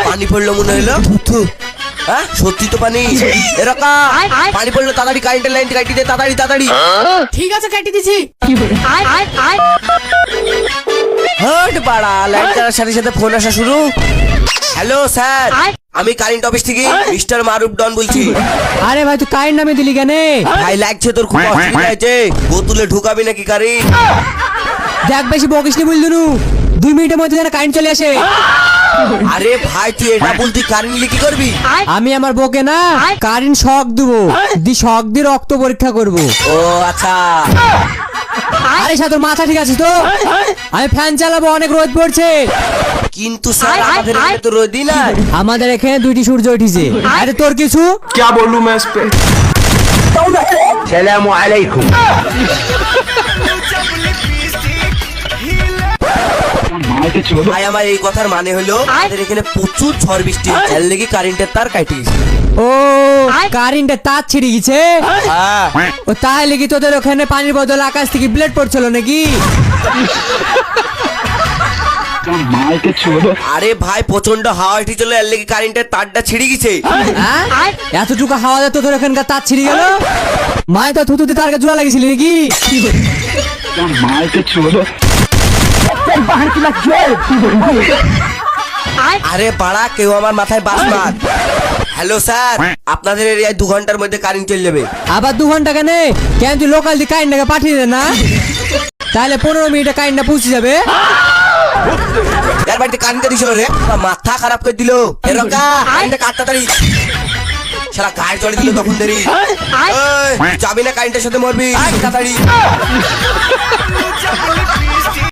পানি পড়লো মনে হলো। হ্যাঁ সত্যি তো পানি। এরকা পানি পড়লো, তাড়াতাড়ি কারেন্টের লাইন কাটি দে, তাড়াতাড়ি তাড়াতাড়ি। ঠিক আছে কেটে দিছি। হট বাড়া, লাইট করার সাথে সাথে ফোন আসা শুরু। হ্যালো স্যার, আমি কারেন্ট অফিস থেকে মিস্টার মারুফ ডন বলছি। আরে ভাই তুই কারেন্ট নামে দিলি কেন? ভাই লাগছে তোর খুব অসুবিধা হয়েছে, বোতলে ঢুকাবি নাকি কারেন্ট? দেখ বেশি বকিস নি বুঝলু, 2 মিনিটের মধ্যে যেন কারেন্ট চলে আসে। আরে ভাই তুই এটা বলতি কারেন্ট নিলে কি করবি? আমি আমার বউকে না কারেন্ট শক দেবো, শক দিয়ে রক্ত পরীক্ষা করব। ও আচ্ছা। আরে সাথে তোর মাথা ঠিক আছে তো? আমি ফ্যান চালাবো, অনেক রোদ পড়ছে। কিন্তু স্যার আমাদের এখানে তো রোদই না। আমাদের এখানে 2টি সূর্য উঠেছে। আরে তোর কিছু? क्या बोलूं मैं इस पे। সালামু আলাইকুম। ভাই আমার এই কথার মানে হলো আমাদের এখানে প্রচুর ঝড় বৃষ্টি, এর লেগে কারেন্টের তার কাটিস। ও কারেন্টের তার ছিঁড়ে গেছে। হ্যাঁ ও তাহলে কি তোদের ওখানে পানির বদল আকাশ থেকে ব্লেড পড়ছিল নাকি? আরে ভাই প্রচন্ড হাওয়া উঠেছিল, এর লেগে কারেন্টের তারটা ছিঁড়ে গেছে। হ্যাঁ? এতটুকু হাওয়া দিয়ে তোদের ওখানকার তার ছিঁড়ে গেল? মায় তো থুতুতে তারকে জোড়া লাগিয়েছিলি নাকি? আরে বাড়া, কেউ আমার মাথায় বাস মার। হ্যালো স্যার, আপনাদের এরিয়ায় 2 ঘন্টার মধ্যে কারেন্ট চলে যাবে। আবার 2 ঘন্টা কেন? কেন তুই লোকাল দিয়ে কারেন্টটাকে পাঠিয়ে দে না, তাহলে 15 মিনিটে কারেন্টটা পৌঁছে যাবে। যার বাড়িতে কারেন্টটা দিছিল রে, মাথা খারাপ করে দিল। এরকা কারেন্টটা কাটতে তাড়ি সারা গায়ে চড়ে দিল তখন দেরি। যাবি না কারেন্টের সাথে মরবি তাড়াতাড়ি।